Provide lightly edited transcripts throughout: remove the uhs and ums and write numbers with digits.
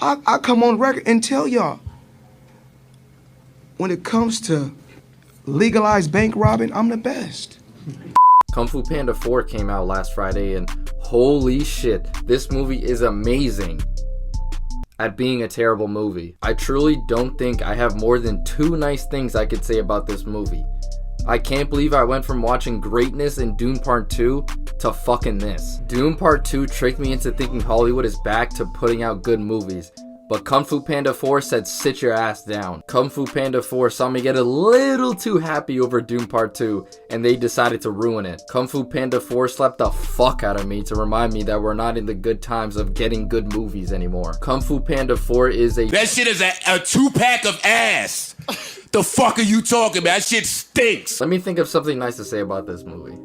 I come on record and tell y'all, when it comes to legalized bank robbing, I'm the best. Kung Fu Panda 4 came out last Friday, and holy shit, this movie is amazing at being a terrible movie. I truly don't think I have more than 2 nice things I could say about this movie. I can't believe I went from watching greatness in Dune Part 2 to fucking this. Dune Part 2 tricked me into thinking Hollywood is back to putting out good movies. But Kung Fu Panda 4 said sit your ass down. Kung Fu Panda 4 saw me get a little too happy over Dune Part 2, and they decided to ruin it. Kung Fu Panda 4 slapped the fuck out of me to remind me that we're not in the good times of getting good movies anymore. Kung Fu Panda 4 is a— That shit is a 2-pack of ass. The fuck are you talking about? That shit stinks. Let me think of something nice to say about this movie.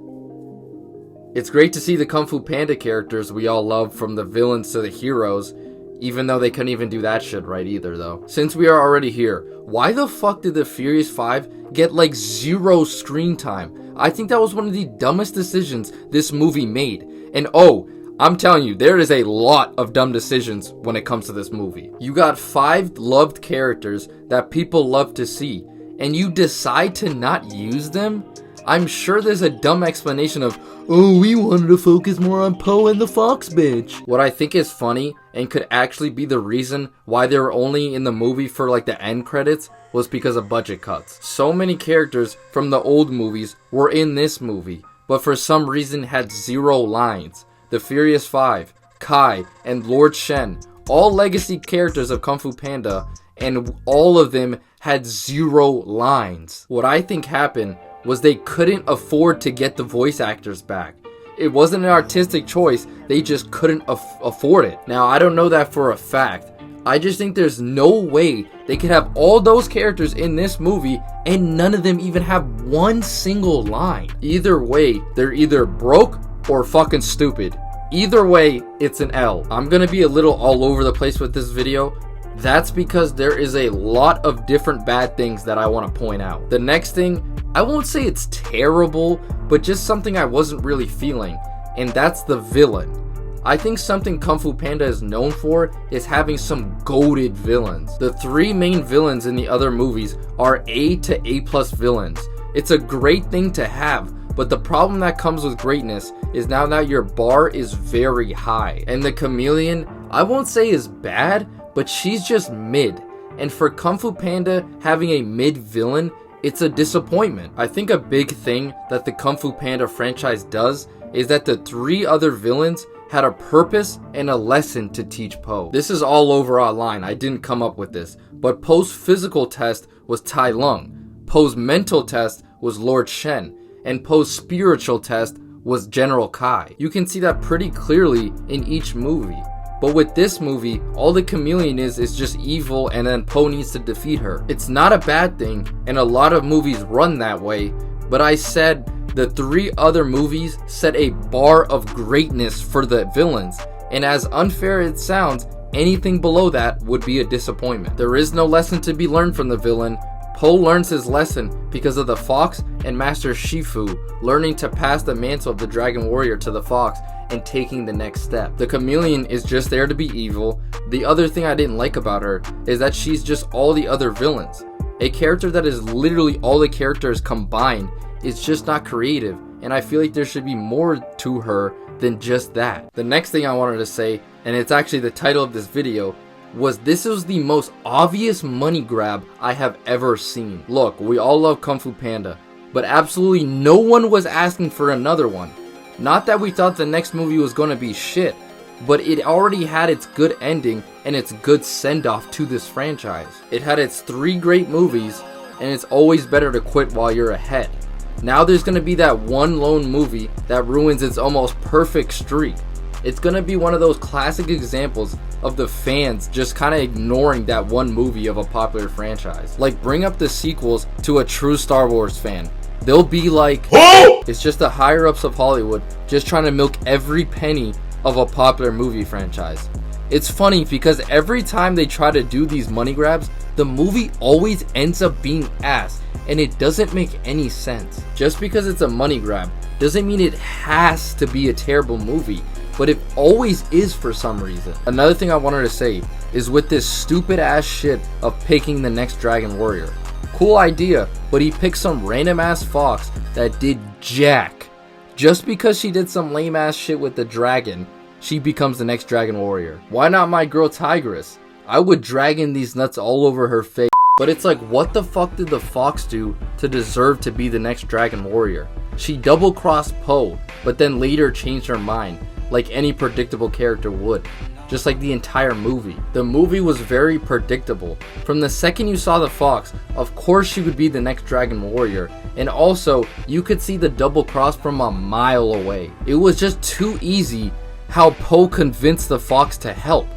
It's great to see the Kung Fu Panda characters we all love, from the villains to the heroes, even though they couldn't even do that shit right either though. Since we are already here, why the fuck did the Furious 5 get like 0 screen time? I think that was one of the dumbest decisions this movie made. And oh, I'm telling you, there is a lot of dumb decisions when it comes to this movie. You got 5 loved characters that people love to see, and you decide to not use them? I'm sure there's a dumb explanation of, oh, we wanted to focus more on Poe and the Fox bitch. What I think is funny, and could actually be the reason why they were only in the movie for like the end credits, was because of budget cuts. So many characters from the old movies were in this movie, but for some reason had 0 lines. The Furious 5, Kai, and Lord Shen, all legacy characters of Kung Fu Panda, and all of them had 0 lines. What I think happened was they couldn't afford to get the voice actors back. It wasn't an artistic choice, they just couldn't afford it. Now, I don't know that for a fact. I just think there's no way they could have all those characters in this movie and none of them even have one single line. Either way, they're either broke or fucking stupid. Either way, it's an L. I'm gonna be a little all over the place with this video. That's because there is a lot of different bad things that I want to point out. The next thing, I won't say it's terrible, but just something I wasn't really feeling, and that's the villain. I think something Kung Fu Panda is known for is having some goated villains. The 3 main villains in the other movies are A to A+ villains. It's a great thing to have, but the problem that comes with greatness is now that your bar is very high. And the Chameleon, I won't say is bad, but she's just mid. And for Kung Fu Panda having a mid villain, it's a disappointment. I think a big thing that the Kung Fu Panda franchise does is that the 3 other villains had a purpose and a lesson to teach Poe. This is all over online, I didn't come up with this, but Poe's physical test was Tai Lung, Poe's mental test was Lord Shen, and Poe's spiritual test was General Kai. You can see that pretty clearly in each movie. But with this movie, all the Chameleon is just evil, and then Poe needs to defeat her. It's not a bad thing, and a lot of movies run that way, but I said the 3 other movies set a bar of greatness for the villains, and as unfair it sounds, anything below that would be a disappointment. There is no lesson to be learned from the villain. Poe learns his lesson because of the Fox and Master Shifu learning to pass the mantle of the Dragon Warrior to the Fox and taking the next step. The Chameleon is just there to be evil. The other thing I didn't like about her is that she's just all the other villains. A character that is literally all the characters combined is just not creative, and I feel like there should be more to her than just that. The next thing I wanted to say, and it's actually the title of this video, was this was the most obvious money grab I have ever seen. Look, we all love Kung Fu Panda, but absolutely no one was asking for another one. Not that we thought the next movie was going to be shit, but it already had its good ending and its good send-off to this franchise. It had its 3 great movies, and it's always better to quit while you're ahead. Now there's going to be that one lone movie that ruins its almost perfect streak. It's going to be one of those classic examples of the fans just kind of ignoring that one movie of a popular franchise. Like, bring up the sequels to a true Star Wars fan. They'll be like, oh! It's just the higher ups of Hollywood just trying to milk every penny of a popular movie franchise. It's funny because every time they try to do these money grabs, the movie always ends up being ass, and it doesn't make any sense. Just because it's a money grab doesn't mean it has to be a terrible movie. but it always is for some reason. Another thing I wanted to say is with this stupid ass shit of picking the next Dragon Warrior. Cool idea, but he picked some random ass fox that did jack. Just because she did some lame ass shit with the dragon, she becomes the next Dragon Warrior. Why not my girl Tigress? I would dragon these nuts all over her face. But it's like, what the fuck did the fox do to deserve to be the next Dragon Warrior? She double-crossed Poe, but then later changed her mind, like any predictable character would. Just like the entire movie. The movie was very predictable. From the second you saw the fox, of course she would be the next Dragon Warrior. And also, you could see the double cross from a mile away. It was just too easy how Poe convinced the fox to help.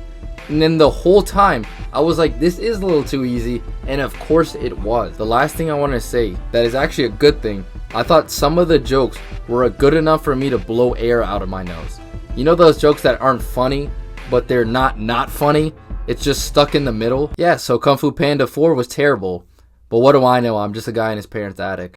And then the whole time, I was like, this is a little too easy, and of course it was. The last thing I want to say, that is actually a good thing, I thought some of the jokes were good enough for me to blow air out of my nose. You know those jokes that aren't funny, but they're not funny? It's just stuck in the middle? Yeah, so Kung Fu Panda 4 was terrible, but what do I know, I'm just a guy in his parents' attic.